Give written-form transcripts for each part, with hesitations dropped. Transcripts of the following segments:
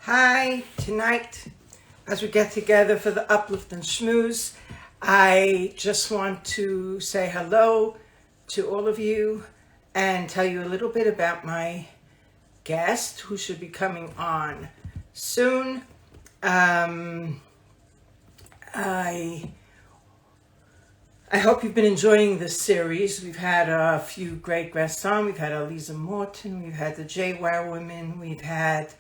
Hi, tonight as we get together for the Uplift and Shmooze, I just want to say hello to all of you and tell you a little bit about my guest who should be coming on soon. I hope you've been enjoying this series. We've had a few great guests on. We've had Aliza Morton, we've had the JWoww women, we've had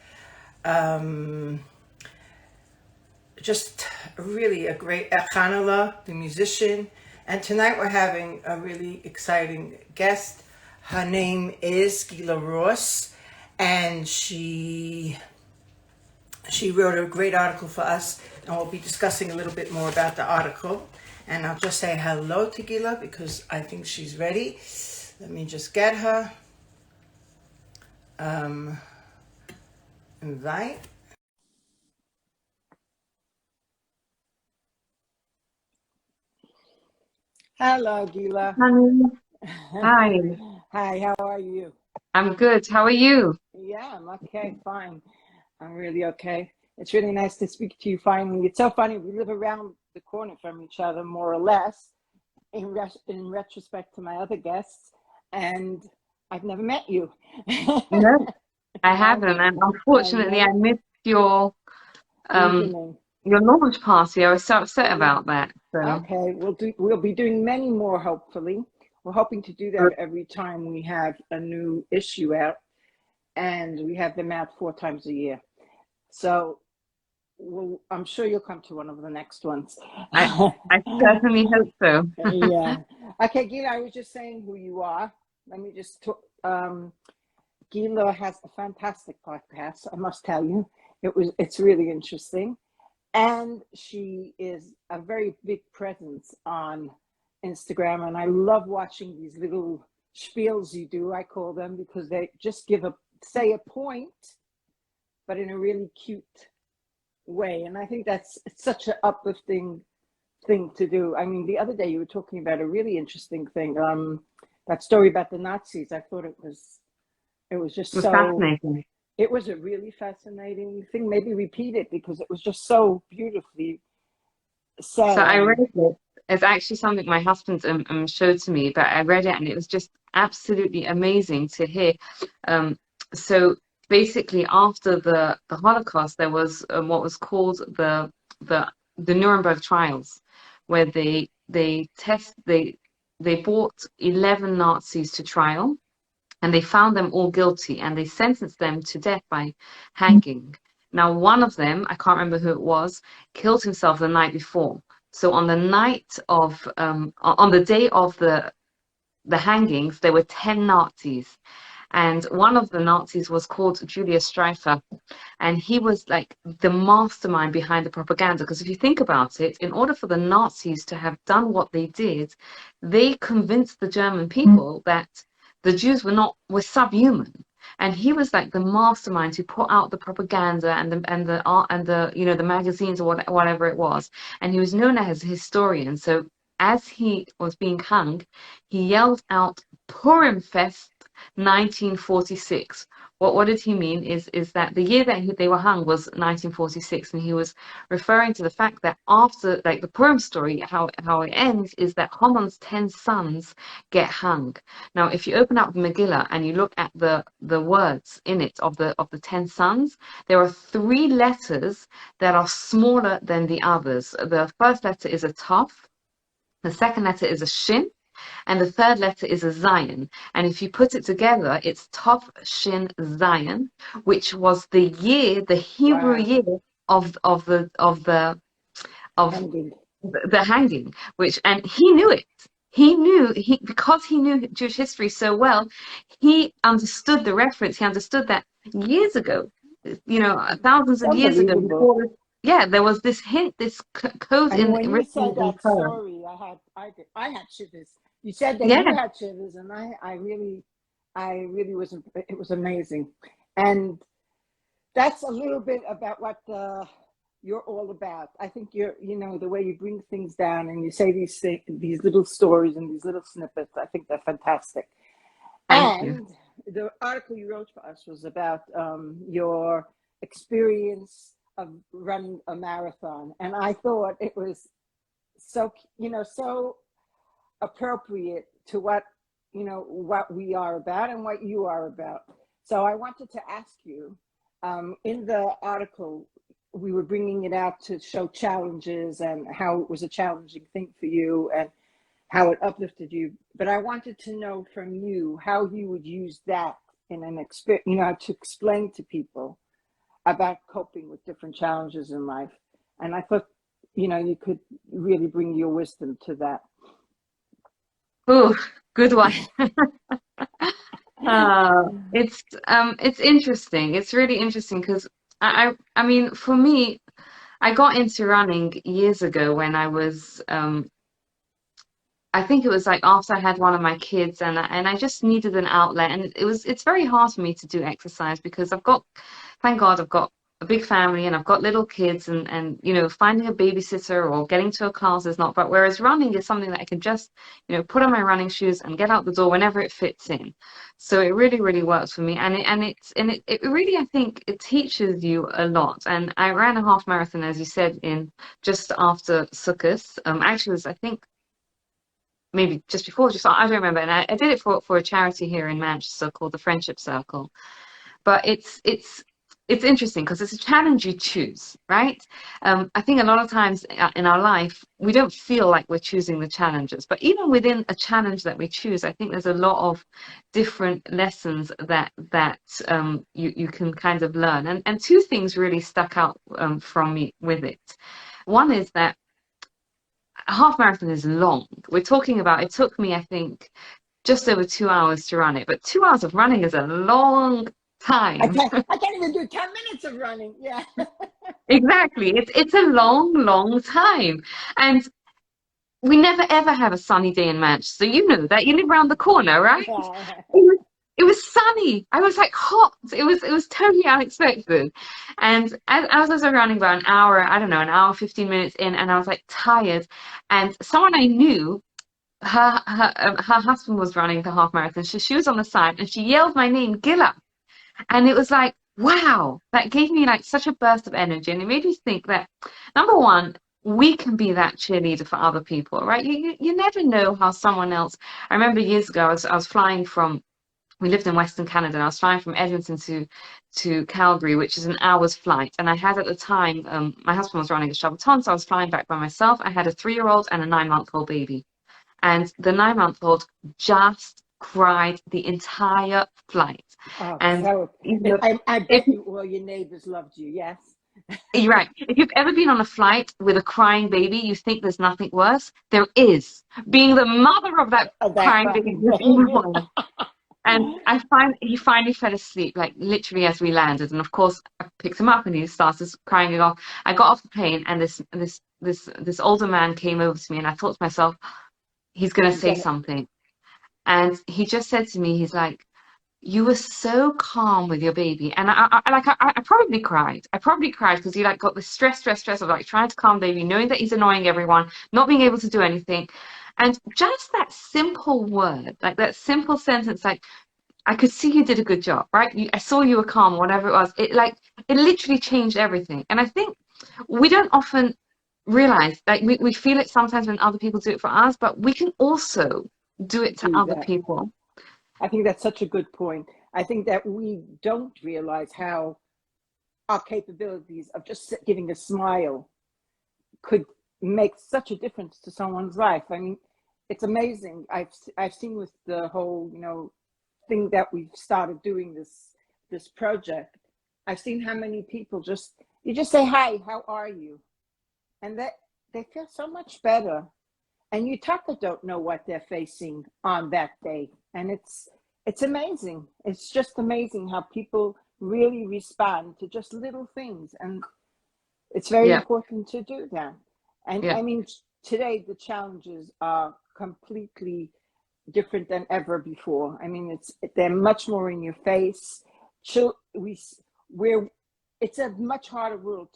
just really a great Hanala, the musician. And tonight we're having a really exciting guest. Her name is Gila Ross, and she wrote a great article for us, and we'll be discussing a little bit more about the article. And I'll just say hello to Gila because I think she's ready. Let me just get her. Invite. Hello, Gila. Hi, Hi, how are you? I'm good. How are you? Yeah, I'm okay, fine. I'm really okay. It's really nice to speak to you finally. It's so funny, we live around the corner from each other, more or less, in retrospect to my other guests, and I've never met you. No, I No, haven't, and I unfortunately, I never. missed um Evening. your launch party. I was so upset Yeah. about that. So, Okay, we'll be doing many more, hopefully. We're hoping to do that every time we have a new issue out, and we have them out 4 times a year. So I'm sure you'll come to one of the next ones. I I certainly hope so. Yeah. Okay, Gila, I was just saying who you are. Let me just talk. Gila has a fantastic podcast, I must tell you. It's really interesting. And she is a very big presence on Instagram. And I love watching these little spiels you do, I call them, because they just say a point, but in a really cute way. And I think it's such an uplifting thing to do. I mean, the other day you were talking about a really interesting thing. That story about the Nazis. I thought it was just It was so. fascinating. It was a really fascinating thing. Maybe repeat it because it was just so beautifully So said. I read And it. It's actually something my husband showed to me, but I read it and it was just absolutely amazing to hear. Um, so basically, after the Holocaust, there was what was called the the Nuremberg trials, where they brought 11 Nazis to trial, and they found them all guilty, and they sentenced them to death by hanging. Now, one of them, I can't remember who it was, killed himself the night before. So on the night of on the day of the hangings, there were 10 Nazis. And one of the Nazis was called Julius Streifer. And he was like the mastermind behind the propaganda. Because if you think about it, in order for the Nazis to have done what they did, they convinced the German people that the Jews were subhuman. And he was like the mastermind who put out the propaganda and the art and the the magazines or whatever it was. And he was known as a historian. So as he was being hung, he yelled out Purim Fest 1946. What did he mean is that the year that they were hung was 1946, and he was referring to the fact that after, like, the Purim story, how it ends is that Haman's 10 sons get hung. Now, if you open up the Megillah and you look at the words in it of the 10 sons, there are 3 letters that are smaller than the others. The first letter is a Tav, the second letter is a Shin, and the third letter is a Zion. And if you put it together, it's Tov Shin Zion, which was the year, the Hebrew wow, year of ending. the hanging. And he knew it. Because he knew Jewish history so well, he understood the reference. He understood that years ago, thousands It's of years ago, unbelievable. before, yeah, there was this hint, this code I mean, in when you written said in that Torah. story, I had shivers. You said that Yeah, you had shivers, and I really was. It was amazing, and that's a little bit about what you're all about. I think the way you bring things down and you say these little stories and these little snippets. I think they're fantastic. thank you. And the article you wrote for us was about your experience of running a marathon. And I thought it was so, so appropriate to what, what we are about and what you are about. So I wanted to ask you, in the article, we were bringing it out to show challenges and how it was a challenging thing for you and how it uplifted you. But I wanted to know from you how you would use that in an experience, to explain to people about coping with different challenges in life. And I thought, you could really bring your wisdom to that. Oh, good one. It's interesting. It's really interesting because I mean, for me, I got into running years ago when I was I think it was like after I had one of my kids, and I just needed an outlet, and it's very hard for me to do exercise because thank God I've got a big family and I've got little kids, and finding a babysitter or getting to a class is not, but whereas running is something that I can just put on my running shoes and get out the door whenever it fits in. So it really, really works for me, and it really, I think it teaches you a lot. And I ran a half marathon, as you said, in just after Sukkot. Actually, it was, I think, maybe just before, I don't remember. And I did it for a charity here in Manchester called the Friendship Circle. But it's interesting because it's a challenge you choose, right? I think a lot of times in our life we don't feel like we're choosing the challenges, but even within a challenge that we choose, I think there's a lot of different lessons that you can kind of learn. And two things really stuck out from me with it. One is that a half marathon is long. We're talking about, it took me, I think, just over 2 hours to run it, but 2 hours of running is a long I time. can't even do 10 minutes of running. Yeah. Exactly. It's a long, long time. And we never ever have a sunny day in Manchester. You know that. You live around the corner, right? Yeah. It was sunny. I was like hot. It was totally unexpected. And as I was running about an hour, I don't know, an hour, 15 minutes in, and I was like tired. And someone I knew, her husband was running the half marathon. So she was on the side and she yelled my name, Gila. And it was like, wow, that gave me like such a burst of energy. And it made me think that, number one, we can be that cheerleader for other people, right? You never know how someone else. I remember years ago, I was flying from, we lived in Western Canada, and I was flying from Edmonton to Calgary, which is an hour's flight. And I had at the time, my husband was running a Shabbaton, so I was flying back by myself. I had a 3-year-old and a 9-month-old baby. And the 9-month-old just cried the entire flight. Oh, And so you know, I if bet you all your neighbors loved you. Yes. you're right, if you've ever been on a flight with a crying baby, you think there's nothing worse. There is. Being the mother of that Of that crying baby crying is even baby. worse. And he finally fell asleep, like literally as we landed. And of course, I picked him up and he started crying off. I got off the plane, and this older man came over to me, and I thought to myself, he's gonna He's say gonna. something. And he just said to me, he's like, you were so calm with your baby. And I probably cried. I probably cried because he like got the stress of like trying to calm baby, knowing that he's annoying everyone, not being able to do anything. And just that simple word, like that simple sentence, like, I could see you did a good job, right? I saw you were calm, whatever it was. It literally changed everything. And I think we don't often realize, like we feel it sometimes when other people do it for us, but we can also do it to Do other that. people. I think that's such a good point. I think that we don't realize how our capabilities of just giving a smile could make such a difference to someone's life. I mean, it's amazing. I've seen with the whole thing that we've started doing, this project. I've seen how many people you just say hi, how are you, and that they feel so much better. And you totally don't know what they're facing on that day, and it's amazing. It's just amazing how people really respond to just little things, and it's very Yeah, important to do that. And yeah, I mean, today the challenges are completely different than ever before. I mean, they're much more in your face. We're It's a much harder world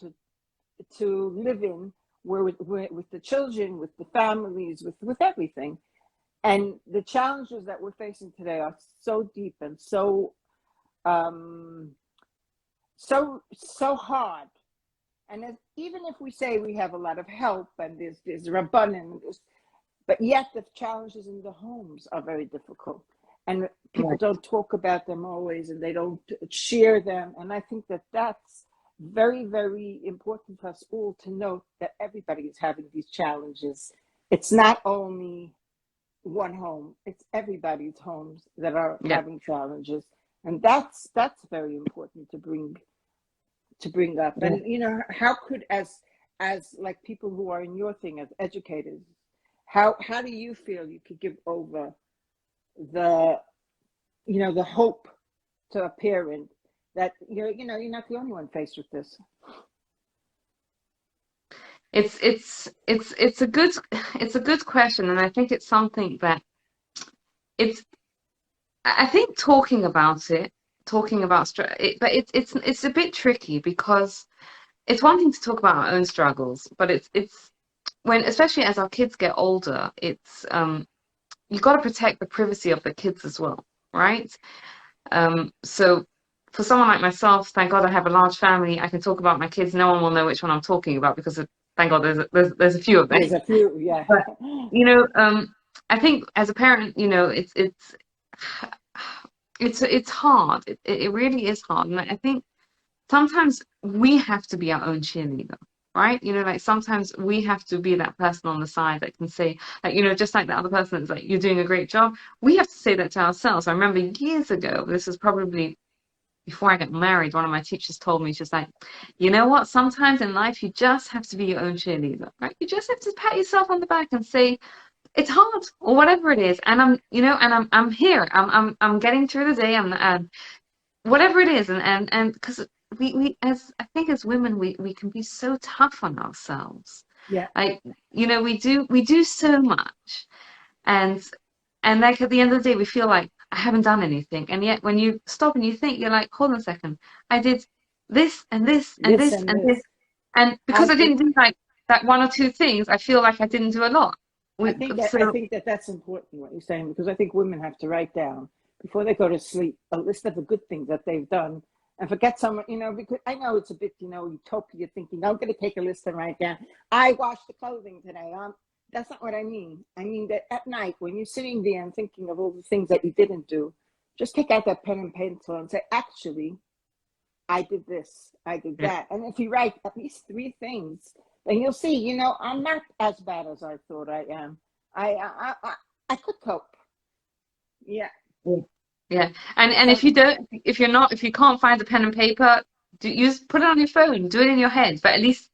to live in, where with the children, with the families, with everything. And the challenges that we're facing today are so deep and so so hard. And even if we say we have a lot of help and there's abundance, but yet the challenges in the homes are very difficult. And people don't talk about them always, and they don't share them. And I think that that's very, very important for us all to note that everybody is having these challenges. It's not only one home, it's everybody's homes that are having challenges. And that's very important to bring up. And you know, how could as like people who are in your thing as educators, how do you feel you could give over the hope to a parent that you're not the only one faced with this? It's a good question, and I think it's something that I think talking about but it's a bit tricky, because it's one thing to talk about our own struggles, but it's when, especially as our kids get older, it's you've got to protect the privacy of the kids as well, right? So for someone like myself, thank God I have a large family. I can talk about my kids. No one will know which one I'm talking about, because thank God there's a few of them. There's a few, yeah. But, I think as a parent, it's hard. It really is hard. And I think sometimes we have to be our own cheerleader, right? Like sometimes we have to be that person on the side that can say, like, just like the other person that's like, you're doing a great job. We have to say that to ourselves. I remember years ago, this was probably before I got married, one of my teachers told me, she's like, you know what? Sometimes in life, you just have to be your own cheerleader, right? You just have to pat yourself on the back and say, it's hard, or whatever it is. And I'm here. I'm getting through the day. I'm whatever it is. And because we as I think as women, we can be so tough on ourselves. Yeah. Like, we do so much. And like at the end of the day, we feel like I haven't done anything. And yet when you stop and you think, you're like, hold on a second, I did this and this and this and this. And because I didn't do like that one or two things, I feel like I didn't do a lot. I think that's important what you're saying, because I think women have to write down before they go to sleep a list of the good things that they've done, and forget someone, because I know it's a bit, utopia thinking, I'm going to take a list and write down, I washed the clothing today. That's not what I mean. I mean that at night, when you're sitting there and thinking of all the things that you didn't do, just take out that pen and pencil and say, actually, I did this, I did that. And if you write at least 3 things, then you'll see, I'm not as bad as I thought I am. I could cope. Yeah. Yeah. And if you can't find the pen and paper, put it on your phone, do it in your head, but at least,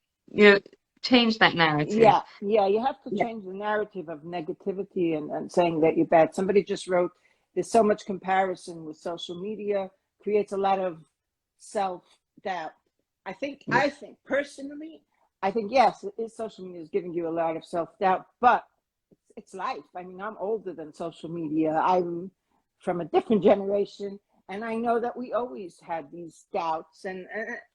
change that narrative. Yeah, you have to change the narrative of negativity and saying that you're bad. Somebody just wrote, there's so much comparison with social media, creates a lot of self-doubt. I think personally, yes, social media is giving you a lot of self-doubt, but it's life. I mean, I'm older than social media. I'm from a different generation. And I know that we always had these doubts, and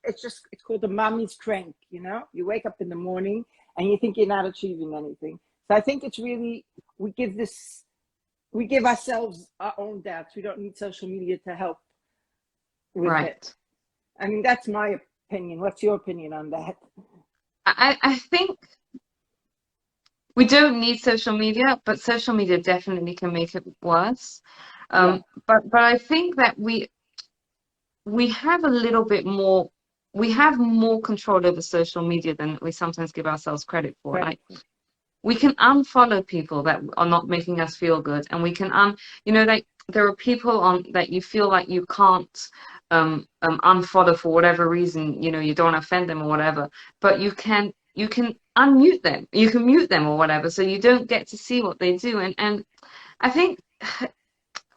it's called the mommy's crank, You wake up in the morning and you think you're not achieving anything. So I think it's really, we give ourselves our own doubts. We don't need social media to help with it. I mean, that's my opinion. What's your opinion on that? I think we don't need social media, but social media definitely can make it worse. But I think that we have a little bit more, we have more control over social media than we sometimes give ourselves credit for. Right. Like, we can unfollow people that are not making us feel good, and we can like there are people on that you feel like you can't unfollow for whatever reason, you don't want to offend them or whatever, but you can unmute them, you can mute them or whatever, so you don't get to see what they do. And I think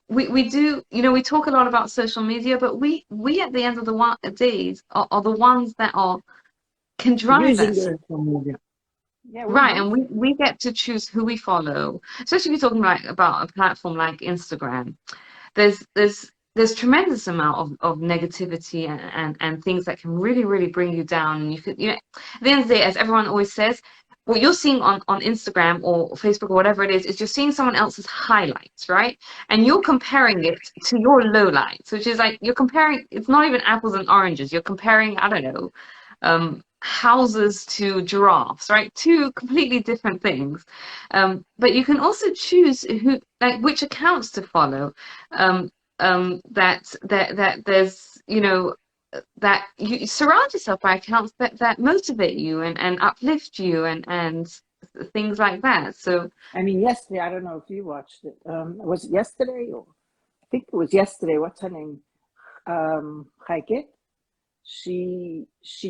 we do, we talk a lot about social media, but we at the end of the days are the ones that can drive that social media. Yeah, right, and we get to choose who we follow, especially if you're talking about a platform like Instagram. There's tremendous amount of negativity and things that can really, really bring you down. And you could, at the end of the day, as everyone always says, what you're seeing on Instagram or Facebook or whatever it is you're seeing someone else's highlights, right? And you're comparing it to your lowlights, which is like you're comparing, it's not even apples and oranges. You're comparing, I don't know, houses to giraffes, right? Two completely different things. But you can also choose who, like, which accounts to follow. That there's, you know, that you surround yourself by accounts that motivate you and uplift you and things like that. So I mean, yesterday, I don't know if you watched it. Was it yesterday? Or I think it was yesterday. What's her name? Heike. She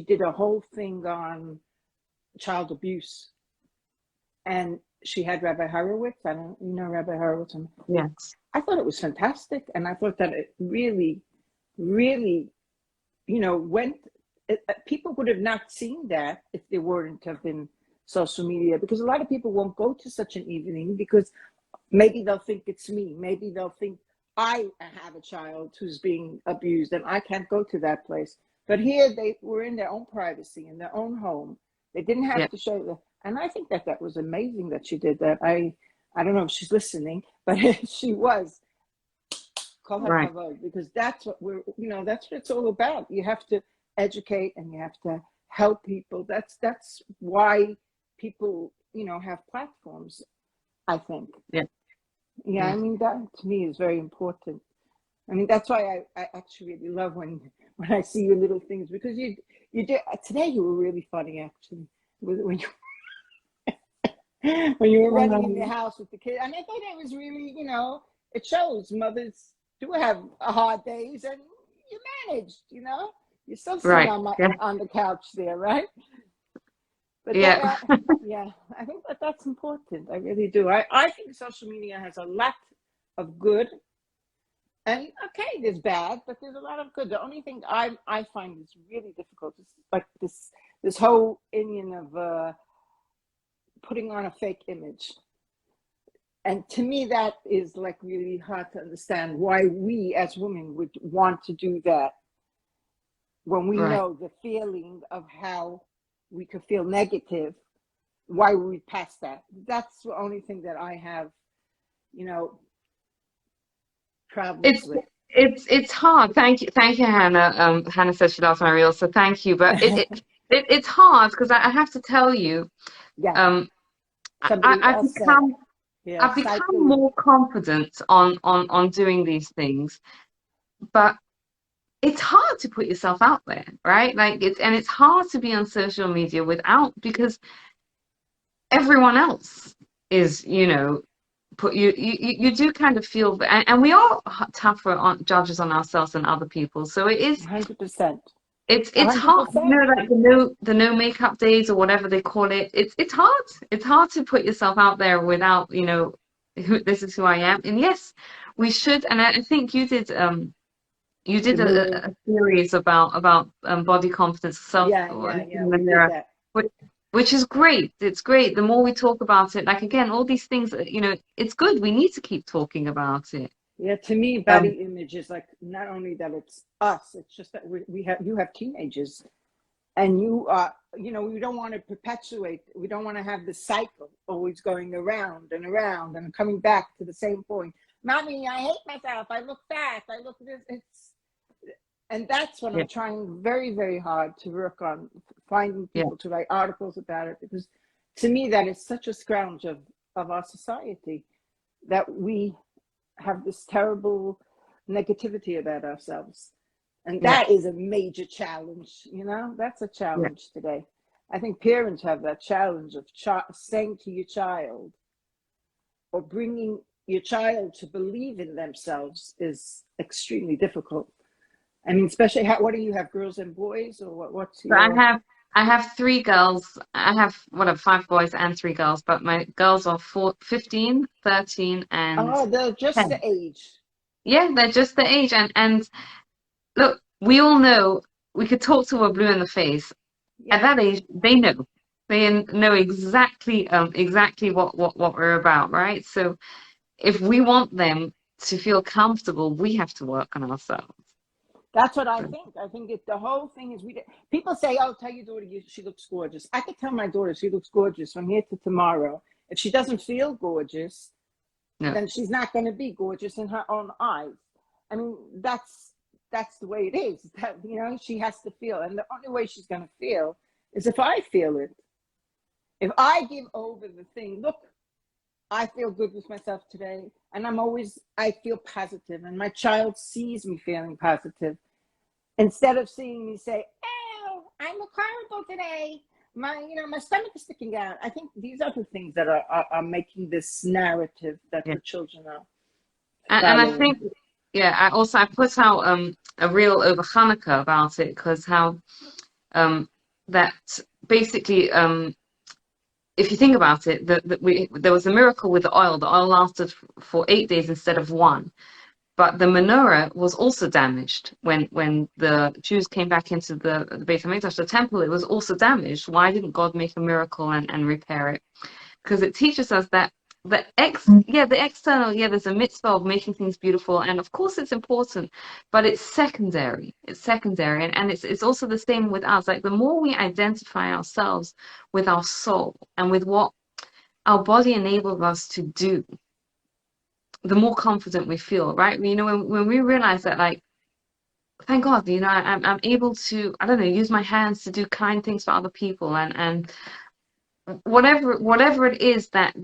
did a whole thing on child abuse, and she had Rabbi Horowitz. I don't, you know, Rabbi Horowitz. yes, I thought it was fantastic, and I thought that it really, really, you know, people would have not seen that if there weren't have been social media, because a lot of people won't go to such an evening because maybe they'll think it's me. Maybe they'll think I have a child who's being abused and I can't go to that place. But here they were in their own privacy, in their own home. They didn't have yeah, to show the, and I think that that was amazing that she did that. I don't know if she's listening, but she was. Call her right, kavod, because that's what we're, you know, that's what it's all about. You have to educate and you have to help people. That's why people, you know, have platforms, I think. yeah, Yeah, yeah. I mean, that to me is very important. I mean, that's why I actually really love when I see your little things, because you did today. You were really funny, actually, when you when you were running in the house with the kid, and I thought that was really, you know, it shows mothers do have hard days, and you managed. You know, you're still sitting Right, on my yeah, on the couch there, right? But yeah, that, yeah, I think that that's important. I really do. I think social media has a lot of good. And okay, there's bad, but there's a lot of good. The only thing I find is really difficult is like this whole Indian of putting on a fake image. And to me, that is like really hard to understand why we as women would want to do that when we right. know the feeling of how we could feel negative. Why would we pass that? That's the only thing that I have, you know, problems It's with. it's hard. Thank you, Hannah. Hannah said she loves my reels, so thank you. But it's hard because I have to tell you, Yeah, um, somebody I've else said, become yeah, I've become cycling. more confident on doing these things, but it's hard to put yourself out there, right? Like it's hard to be on social media without, because everyone else is, you know, put you do kind of feel, and we are tougher on judges on ourselves than other people. So it is 100%. it's hard, you 100%. know, like the no makeup days or whatever they call it. It's hard. It's hard to put yourself out there without, you know, this is who I am. And yes, we should. And I think you The did mirror. a series about body confidence, self, Yeah, or yeah, looking yeah. in the We did mirror, that. which, which is great. It's great. The more we talk about it, like again, all these things, you know, it's good. We need to keep talking about it. Yeah, to me, Um, body image is like not only that it's us, it's just that we have, you have teenagers, and you are, you know, we don't want to perpetuate, we don't want to have the cycle always going around and coming back to the same point. Mommy, I hate myself. I look fat. I look this. And that's what yeah, I'm trying very, very hard to work on, finding yeah, people to write articles about it, because to me that is such a scrounge of our society, that we have this terrible negativity about ourselves. And yeah, that is a major challenge, you know, that's a yeah. challenge today. I think parents have that challenge of saying to your child, or bringing your child to believe in themselves, is extremely difficult. I mean, especially what do you have, girls and boys, or what's So your? I have three girls. I have whatever, five boys and three girls, but my girls are 15, 13, and Oh, they're just the 10. age. Yeah, they're just the age. And look, we all know we could talk to a blue in the face. At Yeah, that age, they know. They know exactly what we're about, right? So if we want them to feel comfortable, we have to work on ourselves. That's what I think. I think the whole thing is people say, "Oh, tell your daughter she looks gorgeous." I could tell my daughter she looks gorgeous from here to tomorrow. If she doesn't feel gorgeous, Yeah. then she's not going to be gorgeous in her own eyes. I mean, that's the way it is. That, you know, she has to feel, and the only way she's going to feel is if I feel it. If I give over the thing, look, I feel good with myself today, and I feel positive, and my child sees me feeling positive instead of seeing me say, "Oh, I look horrible today. My stomach is sticking out." I think these are the things that are making this narrative that the children are And I following. think, I put out a reel over Hanukkah about it, because how that basically, if you think about it, there was a miracle with the oil. The oil lasted for 8 days instead of one. But the menorah was also damaged when the Jews came back into the Beit HaMikdash, the temple. It was also damaged. Why didn't God make a miracle and repair it? Because it teaches us that the external, there's a mitzvah of making things beautiful, and of course it's important, but it's secondary. It's secondary, and it's also the same with us. Like, the more we identify ourselves with our soul and with what our body enables us to do, the more confident we feel, right? You know, when we realize that, like, thank God, you know, I'm able to, I don't know, use my hands to do kind things for other people, and whatever it is that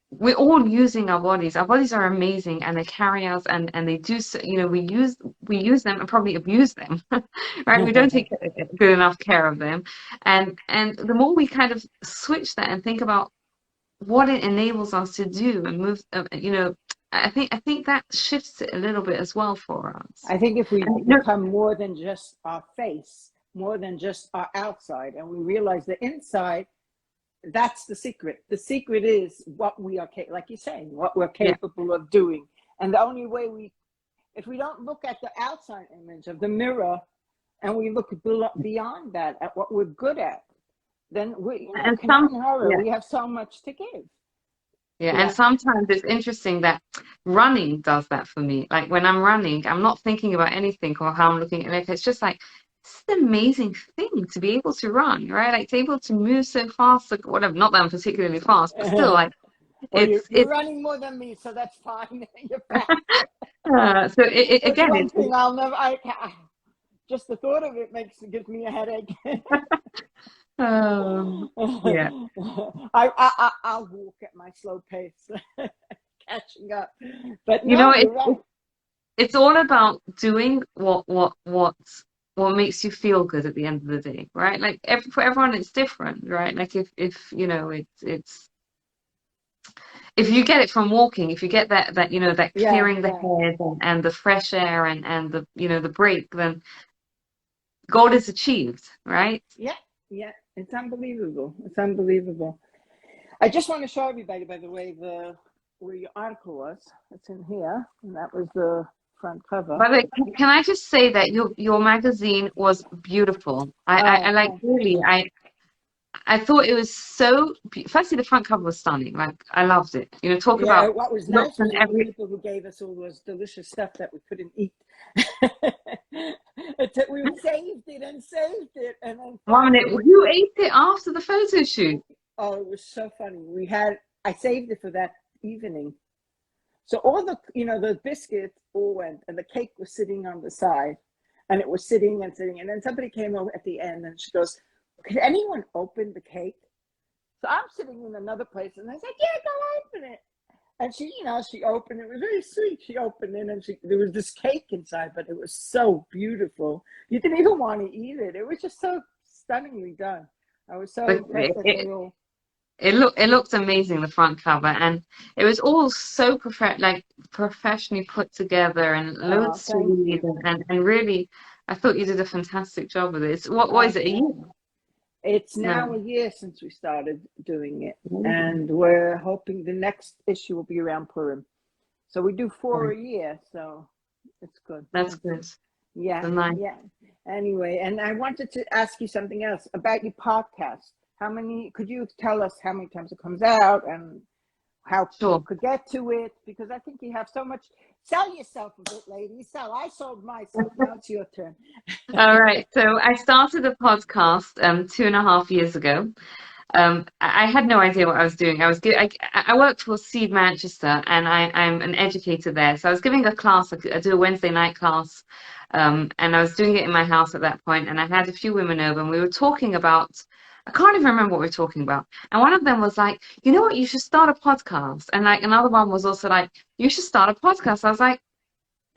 we're all using our bodies. Our bodies are amazing, and they carry us, and they do so, you know, we use them and probably abuse them, right? We don't take good enough care of them, and the more we kind of switch that and think about what it enables us to do and move, you know, I think that shifts it a little bit as well for us. I think if we become more than just our face, more than just our outside, and we realize the inside, that's the secret. The secret is what we are, like you're saying, what we're capable of doing. And the only way if we don't look at the outside image of the mirror, and we look beyond that at what we're good at, then we have so much to give. And sometimes it's interesting that running does that for me. Like, when I'm running, I'm not thinking about anything or how I'm looking. Like, it's just like, it's an amazing thing to be able to run, right? Like, to be able to move so fast, like, whatever. Not that I'm particularly fast, but still, like, well, you're running more than me, so that's fine. You're fast. So again, one thing I'll never. Just the thought of it gives me a headache. I'll walk at my slow pace, catching up. But you know, it's all about doing what makes you feel good at the end of the day, right? Like, for everyone it's different, right? Like, if you know, it's if you get it from walking, if you get that you know, that clearing the head and the fresh air and the, you know, the break, then goal is achieved, right? Yeah, it's unbelievable. It's unbelievable. I just want to show everybody, by the way, where your article was. It's in here, and that was the front cover. By the way, can I just say that your magazine was beautiful. I like, really, I thought it was so. Firstly, the front cover was stunning. Like, I loved it. You know, talk about what was nice was all the people who gave us all those delicious stuff that we couldn't eat. We saved it, and then 1 minute. Who ate it after the photo shoot? Oh, it was so funny. I saved it for that evening. So all the biscuits all went, and the cake was sitting on the side, and it was sitting and sitting. And then somebody came over at the end, and she goes, "Could anyone open the cake?" So I'm sitting in another place, and I said, "Yeah, go open it." And she opened it. It was very sweet. She opened it, and there was this cake inside, but it was so beautiful. You didn't even want to eat it. It was just so stunningly done. I was so impressed that they all. It looked amazing, the front cover, and it was all so professionally put together and loads to read, and really, I thought you did a fantastic job with it. What was it? A year? It's now a year since we started doing it, and we're hoping the next issue will be around Purim. So we do 4 a year, so it's good. That's good. Yeah. Anyway, and I wanted to ask you something else about your podcast. Could you tell us how many times it comes out and how people could get to it? Because I think you have so Sell yourself a bit, lady. Sell. I sold myself. Now it's your turn. All right. So I started a podcast 2.5 years ago. I had no idea what I was doing. I worked for Seed Manchester, and I'm an educator there. So I was giving a class. I do a Wednesday night class, and I was doing it in my house at that point. And I had a few women over, and we were talking about. I can't even remember what we were talking about. And one of them was like, "You know what? You should start a podcast." And like another one was also like, "You should start a podcast." I was like,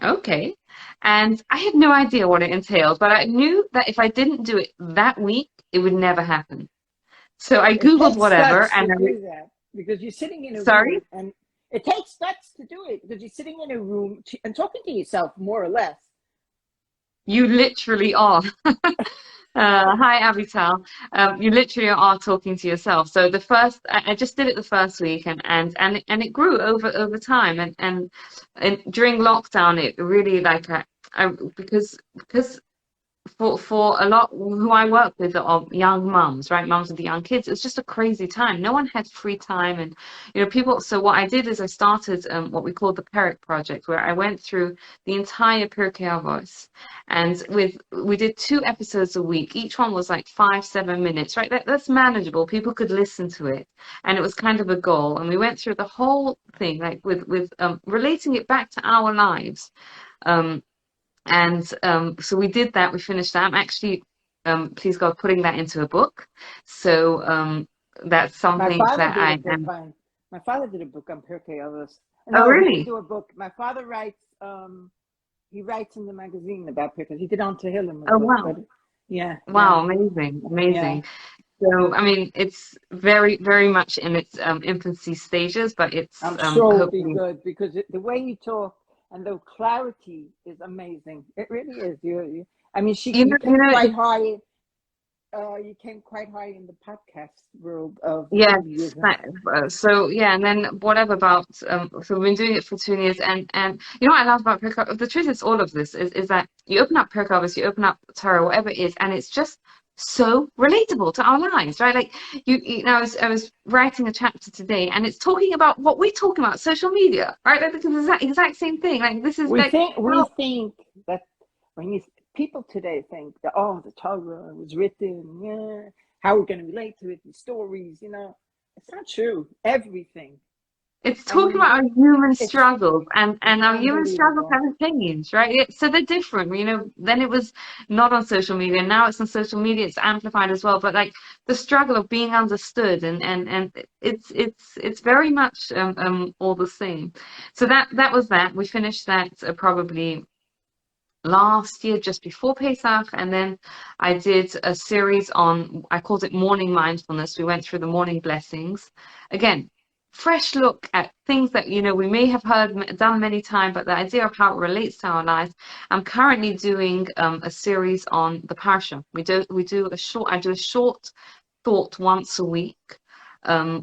"Okay." And I had no idea what it entailed, but I knew that if I didn't do it that week, it would never happen. So I It Googled takes whatever guts to and do that because you're sitting in a sorry, room, and it takes guts to do it because you're sitting in a room and talking to yourself more or less. you literally are. Hi, Avital. You literally are talking to yourself. So I just did it the first week, and it grew over time, and during lockdown, it really like because for a lot who I work with are young mums, right? Mums with the young kids. It's just a crazy time. No one had free time, and people. So what I did is I started what we call the Perek Project, where I went through the entire Pirkei Avos, and we did 2 episodes a week. Each one was like 5-7 minutes, right? That's manageable. People could listen to it, and it was kind of a goal. And we went through the whole thing, like with relating it back to our lives. Um, and so we did that. We finished that. I'm actually, please God, putting that into a book. So that's My something father that did a I book am. on. My father did a book on Pirkei Avos. Oh, No, he didn't really? do a book. My father writes. He writes in the magazine about Pirkei. He did on Tehillim a Oh, book, wow. but yeah, yeah, Wow, amazing, yeah. amazing. So, I mean, it's very, very much in its infancy stages, but it's I'm sure it'll be hopefully good because the way you talk and the clarity is amazing. It really is. I mean, you came quite it's high. You came quite high in the podcast world of yes. Judaism. So yeah, and then whatever about so we've been doing it for 2 years, and what I love about Pirkei, the truth is all of this is that you open up Pirkei Avos, you open up Torah, whatever it is, and it's just so relatable to our lives, right? Like I was writing a chapter today, and it's talking about what we're talking about, social media, right? Like the exact same thing. Like this is like We how think that when people today think that the Torah was written, yeah, how we're going to relate to it, the stories, it's not true. Everything. it's I talking mean, about our human it's struggles, and our human struggles unbelievable. haven't changed, right? So they're different. Then it was not on social media. Now it's on social media. It's amplified as well. But like the struggle of being understood, and it's very much all the same. So that was that. We finished that probably last year, just before Pesach, and then I did a series on, I called it Morning Mindfulness. We went through the morning blessings. Again, fresh look at things that, we may have done many times, but the idea of how it relates to our lives. I'm currently doing a series on the Parsha. I do a short thought once a week,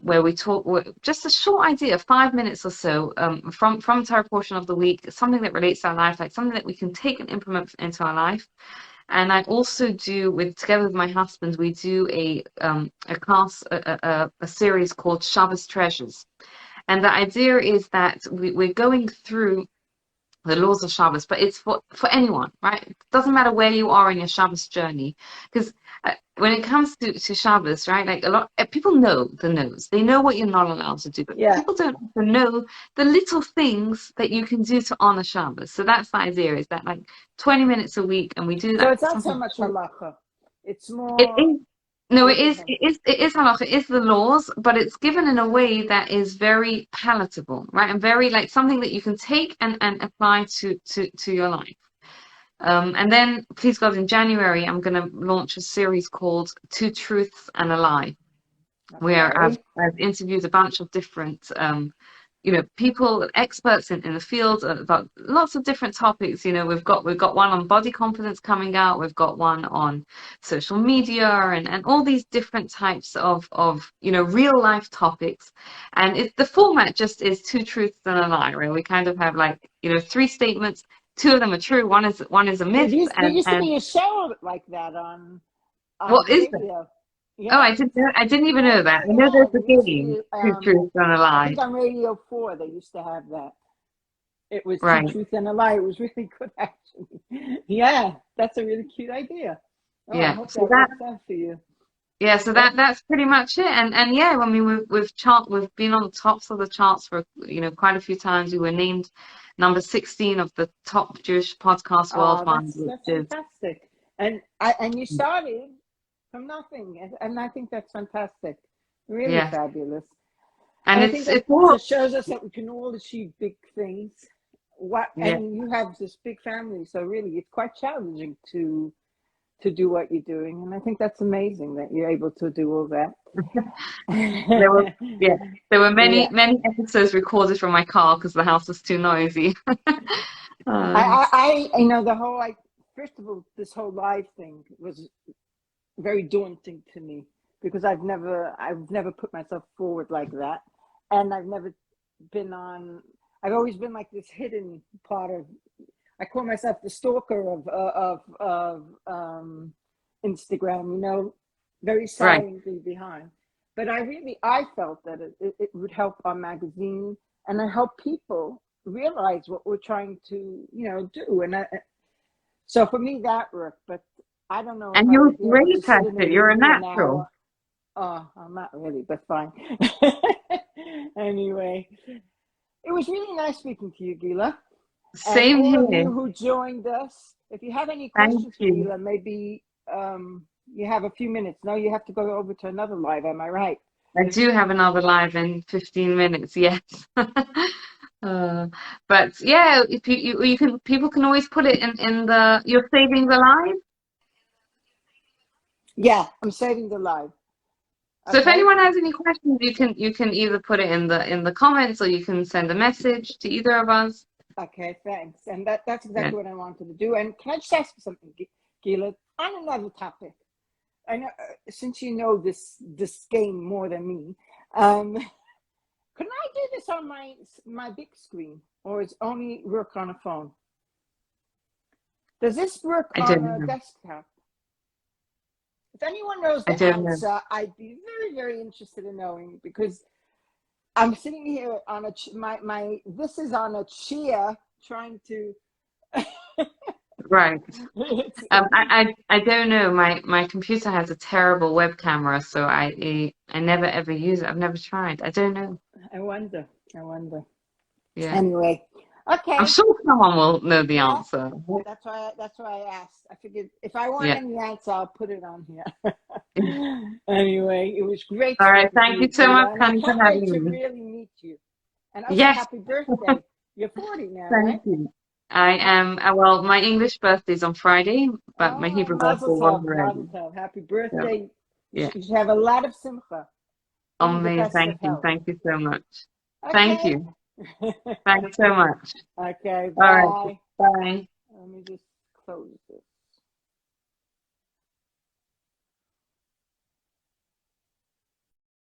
where we talk just a short idea, 5 minutes or so, from the entire portion of the week, something that relates to our life, like something that we can take and implement into our life. And I also do together with my husband, we do a series called Shabbos Treasures. And the idea is that we're going through the laws of Shabbos, but it's for anyone, right? It doesn't matter where you are in your Shabbos journey, because when it comes to Shabbos, right? Like a lot people know the no's. They know what you're not allowed to do, but Yeah. people don't know the little things that you can do to honor Shabbos. So that's the idea, is that like 20 minutes a week, and we do So that it's not so something much short. halacha. It's It more. is. No, it Go is. ahead. It is halacha. It is the laws, but it's given in a way that is very palatable, right? And very like something that you can take and apply to your life. And then, please God, in January, I'm going to launch a series called Two Truths and a Lie, where I've Okay. interviewed a bunch of different people, experts in the field about lots of different topics. We've got one on body confidence coming out. We've got one on social media and all these different types of real life topics. And the format just is two truths and a lie, where we kind of have like, 3 statements. Two of them are true. One is a myth. There used to And be a show like that on what is that? radio. Oh, Yeah, I didn't even know that. I know yeah. there's There a used to game, be. Two Truths and a I Lie. think on Radio 4 they used to have that. It was Two Right. Truths and a Lie. It was really good, actually. Yeah, that's a really cute idea. Oh, I Yeah. hope So that that works out for you. yeah, so But that's pretty much it. And yeah, I mean we've been on the tops of the charts for quite a few times. We were named number 16 of the top Jewish podcast worldwide, which that's is fantastic. And you started from nothing, and I think that's fantastic. Really yeah. fabulous. And And I think it's that all just shows us that we can all achieve big things. yeah. And you have this big family, so really it's quite challenging to do what you're doing. And I think that's amazing that you're able to do all that. There were yeah, there were Yeah. many episodes recorded from my car because the house was too noisy. Um, The whole, like, first of all, this whole live thing was very daunting to me because I've never put myself forward like that. And I've never been on, I've always been like this hidden part of, I call myself the stalker of Instagram, very right. silently behind. But I felt that it would help our magazine and I help people realize what we're trying to, do. So for me, that worked. But I don't know if And I you're would be able great to sit at in a it. You're a room for an natural. hour. Oh, I'm not really, but fine. Anyway, it was really nice speaking to you, Gila. And Same all of here. you who joined us, if you have any Thank questions for you. Gila, maybe you have a few minutes. No, you have to go over to another live. Am I right? I do have another live in 15 minutes, yes. But yeah, if you can people can always put it in the you're saving the live. Yeah, I'm saving the live. So if Okay. anyone has any questions, you can either put it in the comments or you can send a message to either of us. Okay, thanks. And that's Yeah. exactly what I wanted to do. And can I just ask you something, Gila, on another topic? I know since you know this game more than me, can I do this on my big screen, or is only work on a phone? Does this work I on don't a know. desktop? If anyone knows I the don't know. answer, I'd be very, very interested in knowing because I'm sitting here on my this is on a chair trying to. Right. it's, I don't know. My computer has a terrible web camera, so I never ever use it. I've never tried. I don't know. I wonder. I wonder. Yeah. Anyway, I'm okay. sure someone will know the Yeah, answer. that's why I asked. I figured if I want Yeah. any answer, I'll put it on here. Anyway, it was great All right. speaking to Thank you, you so much, Gila, and I Connie, for can't wait having to me. really meet you. And also, Yes. happy birthday. You're 40 now, Thank right? you. I am, well, my English birthday is on Friday, but my Oh, Hebrew birthday Mazel was tov, already. Mazel tov. Happy So, birthday. yeah. You should have a lot of simcha and the Amazing. best of Thank you. health. Thank you so much. Thank Okay. you. Thanks so much. Okay, All right. bye. Bye. Let me just close this.